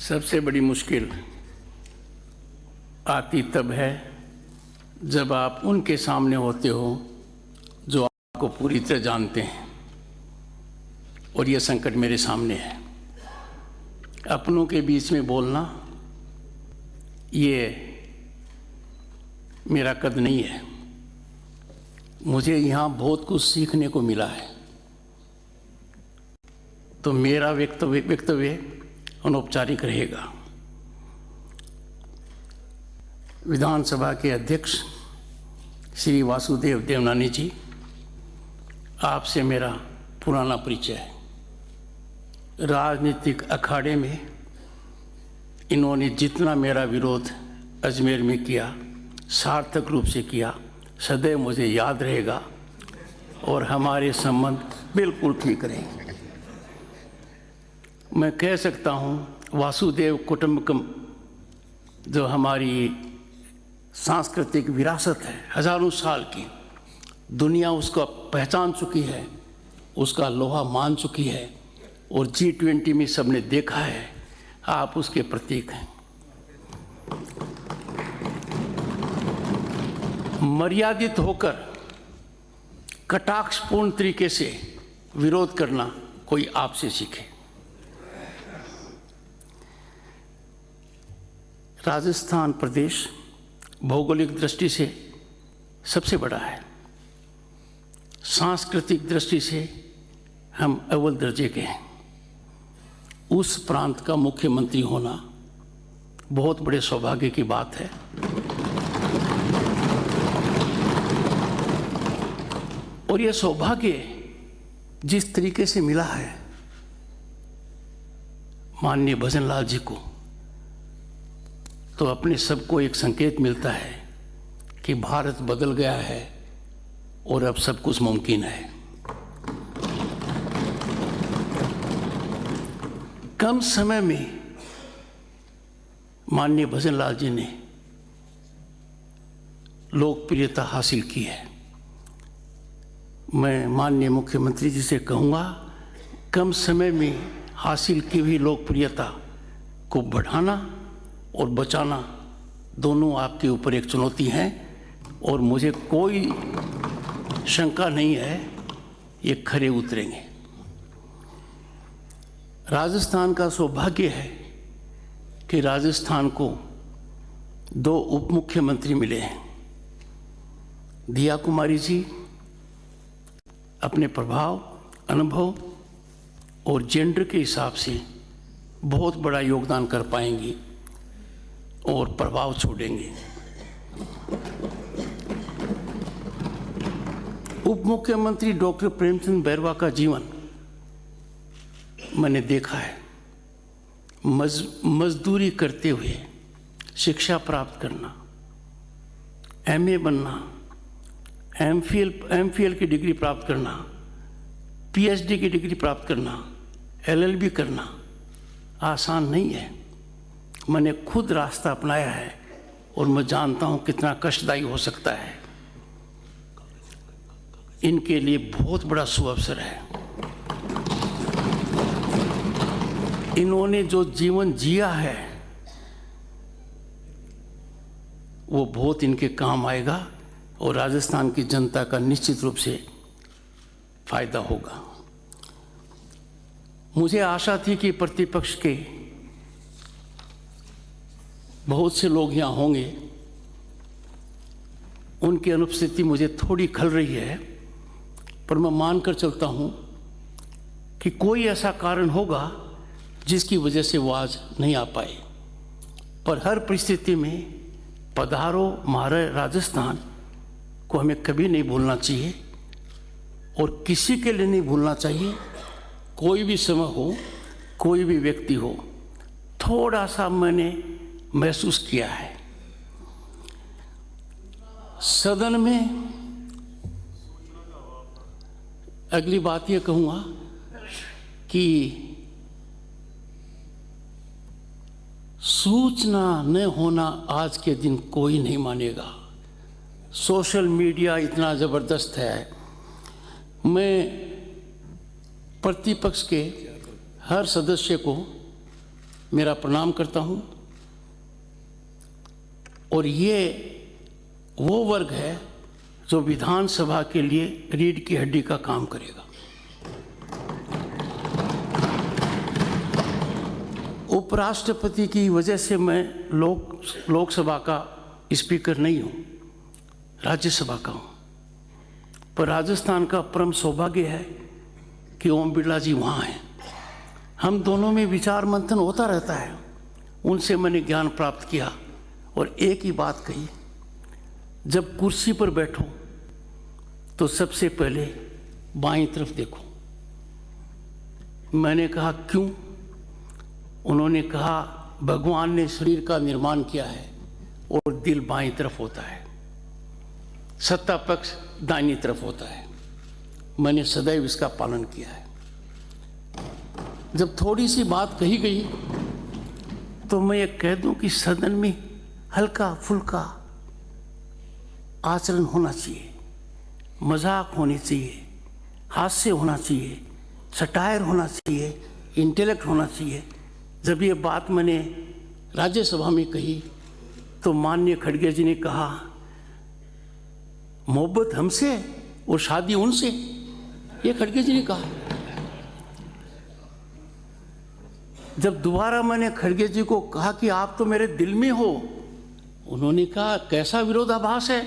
सबसे बड़ी मुश्किल आती तब है जब आप उनके सामने होते हो जो आपको पूरी तरह जानते हैं, और ये संकट मेरे सामने है। अपनों के बीच में बोलना ये मेरा कद नहीं है। मुझे यहाँ बहुत कुछ सीखने को मिला है, तो मेरा वक्तव्य अनौपचारिक रहेगा। विधानसभा के अध्यक्ष श्री वासुदेव देवनानी जी, आपसे मेरा पुराना परिचय है। राजनीतिक अखाड़े में इन्होंने जितना मेरा विरोध अजमेर में किया, सार्थक रूप से किया, सदैव मुझे याद रहेगा और हमारे संबंध बिल्कुल ठीक रहेंगे। मैं कह सकता हूँ वासुदेव कुटुंबकम जो हमारी सांस्कृतिक विरासत है, हजारों साल की, दुनिया उसको पहचान चुकी है, उसका लोहा मान चुकी है, और G20 में सबने देखा है, आप उसके प्रतीक हैं। मर्यादित होकर कटाक्षपूर्ण तरीके से विरोध करना कोई आपसे सीखे। राजस्थान प्रदेश भौगोलिक दृष्टि से सबसे बड़ा है, सांस्कृतिक दृष्टि से हम अव्वल दर्जे के हैं। उस प्रांत का मुख्यमंत्री होना बहुत बड़े सौभाग्य की बात है। और यह सौभाग्य जिस तरीके से मिला है माननीय भजन लाल जी को, तो अपने सबको एक संकेत मिलता है कि भारत बदल गया है और अब सब कुछ मुमकिन है। कम समय में माननीय भजन लाल जी ने लोकप्रियता हासिल की है। मैं माननीय मुख्यमंत्री जी से कहूँगा, कम समय में हासिल की हुई लोकप्रियता को बढ़ाना और बचाना दोनों आपके ऊपर एक चुनौती है, और मुझे कोई शंका नहीं है ये खरे उतरेंगे। राजस्थान का सौभाग्य है कि राजस्थान को 2 उप मुख्यमंत्री मिले हैं। दिया कुमारी जी अपने प्रभाव, अनुभव और जेंडर के हिसाब से बहुत बड़ा योगदान कर पाएंगी और प्रभाव छोड़ेंगे। उप मुख्यमंत्री डॉक्टर प्रेमचंद बैरवा का जीवन मैंने देखा है। मजदूरी करते हुए शिक्षा प्राप्त करना, MA बनना, MPhil की डिग्री प्राप्त करना, PhD की डिग्री प्राप्त करना, LLB करना आसान नहीं है। मैंने खुद रास्ता अपनाया है और मैं जानता हूँ कितना कष्टदायी हो सकता है। इनके लिए बहुत बड़ा सुअवसर है। इन्होंने जो जीवन जिया है वो बहुत इनके काम आएगा और राजस्थान की जनता का निश्चित रूप से फायदा होगा। मुझे आशा थी कि प्रतिपक्ष के बहुत से लोग यहाँ होंगे, उनकी अनुपस्थिति मुझे थोड़ी खल रही है, पर मैं मानकर चलता हूँ कि कोई ऐसा कारण होगा जिसकी वजह से वो आज नहीं आ पाए। पर हर परिस्थिति में पधारो हमारे राजस्थान को हमें कभी नहीं भूलना चाहिए और किसी के लिए नहीं भूलना चाहिए। कोई भी समय हो, कोई भी व्यक्ति हो, थोड़ा सा मैंने महसूस किया है सदन में। अगली बात ये कहूँगा कि सूचना न होना आज के दिन कोई नहीं मानेगा। सोशल मीडिया इतना ज़बरदस्त है। मैं प्रतिपक्ष के हर सदस्य को मेरा प्रणाम करता हूं। और ये वो वर्ग है जो विधानसभा के लिए रीढ़ की हड्डी का काम करेगा। उपराष्ट्रपति की वजह से मैं लोकसभा का स्पीकर नहीं हूं, राज्यसभा का हूं। पर राजस्थान का परम सौभाग्य है कि ओम बिरला जी वहाँ हैं। हम दोनों में विचार मंथन होता रहता है। उनसे मैंने ज्ञान प्राप्त किया और एक ही बात कही, जब कुर्सी पर बैठो तो सबसे पहले बाईं तरफ देखो। मैंने कहा क्यों? उन्होंने कहा भगवान ने शरीर का निर्माण किया है और दिल बाईं तरफ होता है, सत्ता पक्ष दाहिनी तरफ होता है। मैंने सदैव इसका पालन किया है। जब थोड़ी सी बात कही गई तो मैं ये कह दूं कि सदन में हल्का फुल्का आचरण होना चाहिए, मजाक होनी चाहिए, हास्य होना चाहिए, सटायर होना चाहिए, इंटेलेक्ट होना चाहिए। जब ये बात मैंने राज्यसभा में कही तो माननीय खड़गे जी ने कहा मोहब्बत हमसे और शादी उनसे, ये खड़गे जी ने कहा। जब दोबारा मैंने खड़गे जी को कहा कि आप तो मेरे दिल में हो, उन्होंने कहा कैसा विरोधाभास है,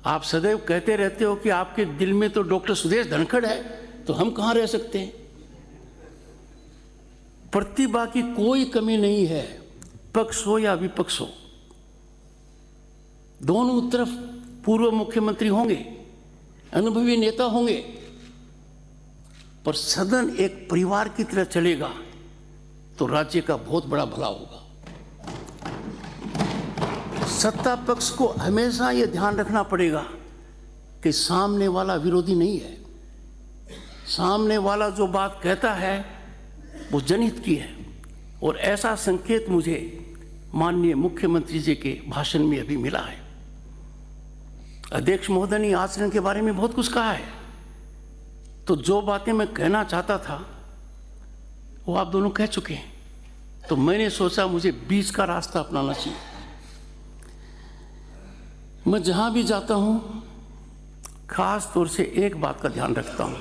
आप सदैव कहते रहते हो कि आपके दिल में तो डॉक्टर सुदेश धनखड़ है, तो हम कहाँ रह सकते हैं। प्रतिभा की कोई कमी नहीं है, पक्ष हो या विपक्ष हो। दोनों तरफ पूर्व मुख्यमंत्री होंगे, अनुभवी नेता होंगे, पर सदन एक परिवार की तरह चलेगा तो राज्य का बहुत बड़ा भला होगा। सत्ता पक्ष को हमेशा यह ध्यान रखना पड़ेगा कि सामने वाला विरोधी नहीं है, सामने वाला जो बात कहता है वो जनहित की है। और ऐसा संकेत मुझे माननीय मुख्यमंत्री जी के भाषण में अभी मिला है। अध्यक्ष महोदय ने आचरण के बारे में बहुत कुछ कहा है, तो जो बातें मैं कहना चाहता था वो आप दोनों कह चुके हैं। तो मैंने सोचा मुझे बीच का रास्ता अपनाना चाहिए। मैं जहां भी जाता हूं खास तौर से एक बात का ध्यान रखता हूं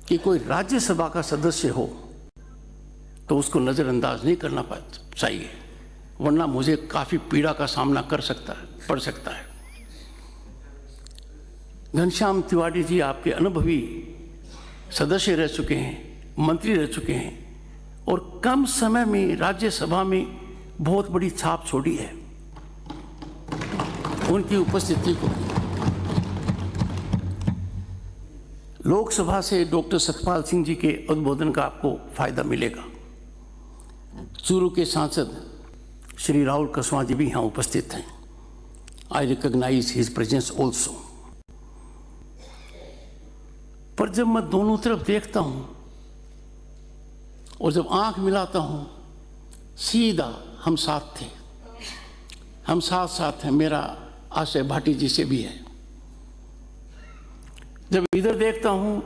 कि कोई राज्यसभा का सदस्य हो तो उसको नज़रअंदाज नहीं करना चाहिए, वरना मुझे काफ़ी पीड़ा का सामना पड़ सकता है। घनश्याम तिवारी जी आपके अनुभवी सदस्य रह चुके हैं, मंत्री रह चुके हैं और कम समय में राज्यसभा में बहुत बड़ी छाप छोड़ी है। उनकी उपस्थिति को लोकसभा से डॉक्टर सतपाल सिंह जी के उद्बोधन का आपको फायदा मिलेगा। चूरू के सांसद श्री राहुल कसवां जी भी यहाँ उपस्थित हैं। I recognise his presence also. पर जब मैं दोनों तरफ देखता हूँ और जब आंख मिलाता हूँ, सीधा हम साथ थे, हम साथ साथ हैं। मेरा आशय भाटी जी से भी है। जब इधर देखता हूं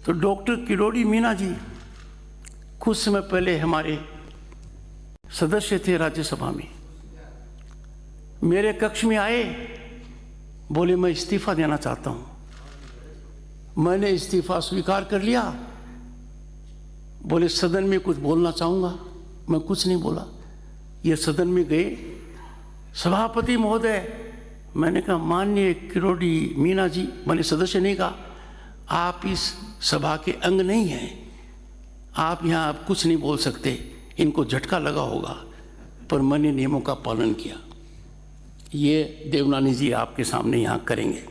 तो डॉक्टर किरोड़ी मीना जी कुछ समय पहले हमारे सदस्य थे राज्यसभा में, मेरे कक्ष में आए, बोले मैं इस्तीफा देना चाहता हूं। मैंने इस्तीफा स्वीकार कर लिया। बोले सदन में कुछ बोलना चाहूँगा। मैं कुछ नहीं बोला। ये सदन में गए, सभापति महोदय, मैंने कहा माननीय किरोड़ी मीना जी, मैंने सदस्य नहीं कहा, आप इस सभा के अंग नहीं हैं, आप यहाँ आप कुछ नहीं बोल सकते, इनको झटका लगा होगा। पर मैंने नियमों का पालन किया। ये देवनानी जी आपके सामने यहाँ करेंगे।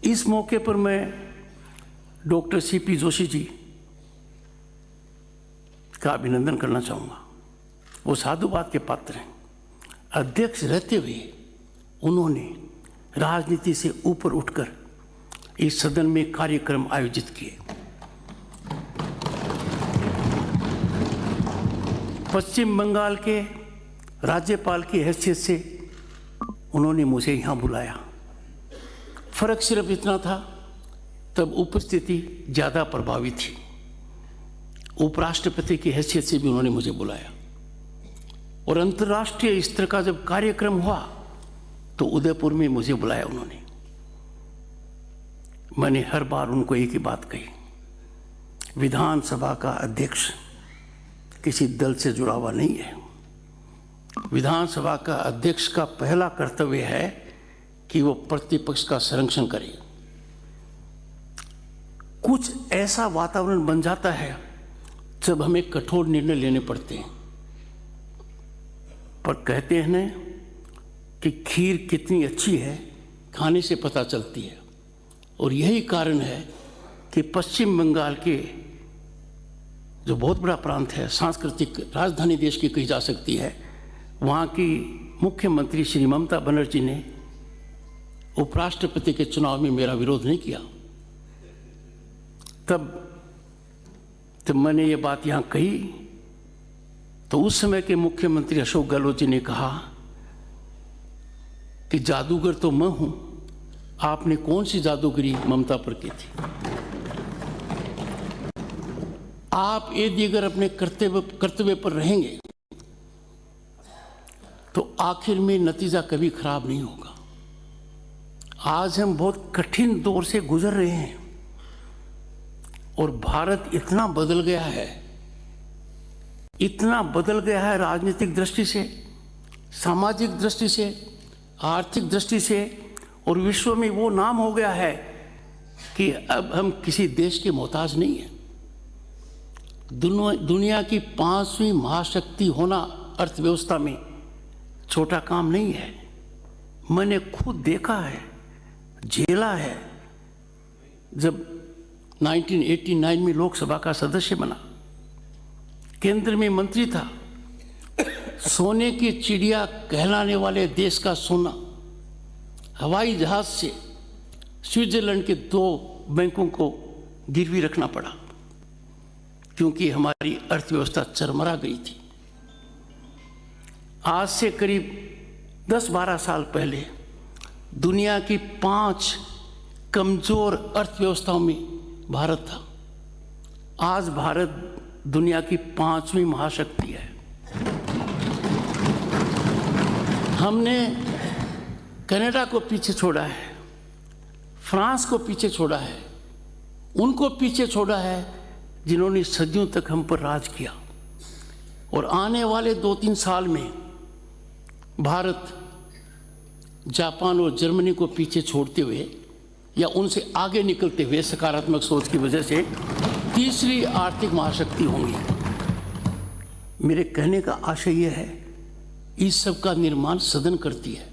इस मौके पर मैं डॉक्टर सीपी जोशी जी का अभिनंदन करना चाहूँगा। वो साधुवाद के पात्र हैं। अध्यक्ष रहते हुए उन्होंने राजनीति से ऊपर उठकर इस सदन में कार्यक्रम आयोजित किए। पश्चिम बंगाल के राज्यपाल की हैसियत से उन्होंने मुझे यहाँ बुलाया। फर्क सिर्फ इतना था, तब उपस्थिति ज़्यादा प्रभावी थी। उपराष्ट्रपति की हैसियत से भी उन्होंने मुझे बुलाया और अंतर्राष्ट्रीय स्तर का जब कार्यक्रम हुआ तो उदयपुर में मुझे बुलाया उन्होंने। मैंने हर बार उनको एक ही बात कही, विधानसभा का अध्यक्ष किसी दल से जुड़ा हुआ नहीं है। विधानसभा का अध्यक्ष का पहला कर्तव्य है कि वो प्रतिपक्ष का संरक्षण करे। कुछ ऐसा वातावरण बन जाता है जब हमें कठोर निर्णय लेने पड़ते हैं, पर कहते हैं ना कि खीर कितनी अच्छी है खाने से पता चलती है। और यही कारण है कि पश्चिम बंगाल के जो बहुत बड़ा प्रांत है, सांस्कृतिक राजधानी देश की कही जा सकती है, वहाँ की मुख्यमंत्री श्री ममता बनर्जी ने उपराष्ट्रपति के चुनाव में मेरा विरोध नहीं किया। तब मैंने ये बात यहाँ कही तो उस समय के मुख्यमंत्री अशोक गहलोत जी ने कहा कि जादूगर तो मैं हूं, आपने कौन सी जादूगरी ममता पर की थी? आप यदि अगर अपने कर्तव्य पर रहेंगे तो आखिर में नतीजा कभी खराब नहीं होगा। आज हम बहुत कठिन दौर से गुजर रहे हैं और भारत इतना बदल गया है, इतना बदल गया है राजनीतिक दृष्टि से, सामाजिक दृष्टि से, आर्थिक दृष्टि से, और विश्व में वो नाम हो गया है कि अब हम किसी देश के मोहताज नहीं हैं। दुनिया की 5वीं महाशक्ति होना अर्थव्यवस्था में छोटा काम नहीं है। मैंने खुद देखा है, झेला है। जब 1989 में लोकसभा का सदस्य बना, केंद्र में मंत्री था, सोने की चिड़िया कहलाने वाले देश का सोना हवाई जहाज से स्विट्जरलैंड के 2 बैंकों को गिरवी रखना पड़ा क्योंकि हमारी अर्थव्यवस्था चरमरा गई थी। आज से करीब 10-12 साल पहले दुनिया की 5 कमजोर अर्थव्यवस्थाओं में भारत था। आज भारत दुनिया की 5वीं महाशक्ति है। हमने कनाडा को पीछे छोड़ा है, फ्रांस को पीछे छोड़ा है, उनको पीछे छोड़ा है जिन्होंने सदियों तक हम पर राज किया। और आने वाले 2-3 साल में भारत जापान और जर्मनी को पीछे छोड़ते हुए या उनसे आगे निकलते हुए सकारात्मक सोच की वजह से तीसरी आर्थिक महाशक्ति होंगी। मेरे कहने का आशय यह है, इस सब का निर्माण सदन करती है।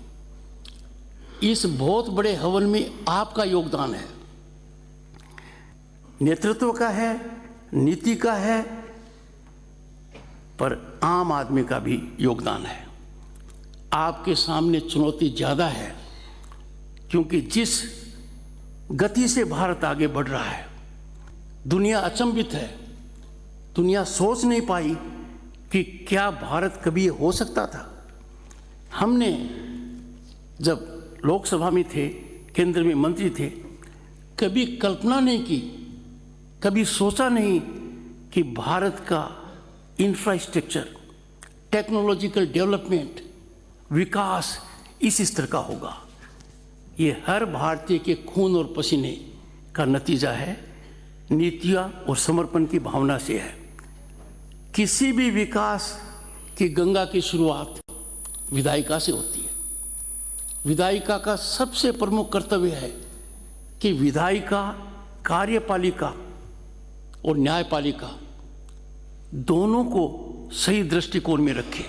इस बहुत बड़े हवन में आपका योगदान है, नेतृत्व का है, नीति का है, पर आम आदमी का भी योगदान है। आपके सामने चुनौती ज़्यादा है क्योंकि जिस गति से भारत आगे बढ़ रहा है, दुनिया अचंभित है। दुनिया सोच नहीं पाई कि क्या भारत कभी ये हो सकता था। हमने जब लोकसभा में थे, केंद्र में मंत्री थे, कभी कल्पना नहीं की, कभी सोचा नहीं कि भारत का इंफ्रास्ट्रक्चर, टेक्नोलॉजिकल डेवलपमेंट, विकास इस स्तर का होगा। ये हर भारतीय के खून और पसीने का नतीजा है, नीतियाँ और समर्पण की भावना से है। किसी भी विकास की गंगा की शुरुआत विधायिका से होती है। विधायिका का सबसे प्रमुख कर्तव्य है कि विधायिका कार्यपालिका और न्यायपालिका दोनों को सही दृष्टिकोण में रखे।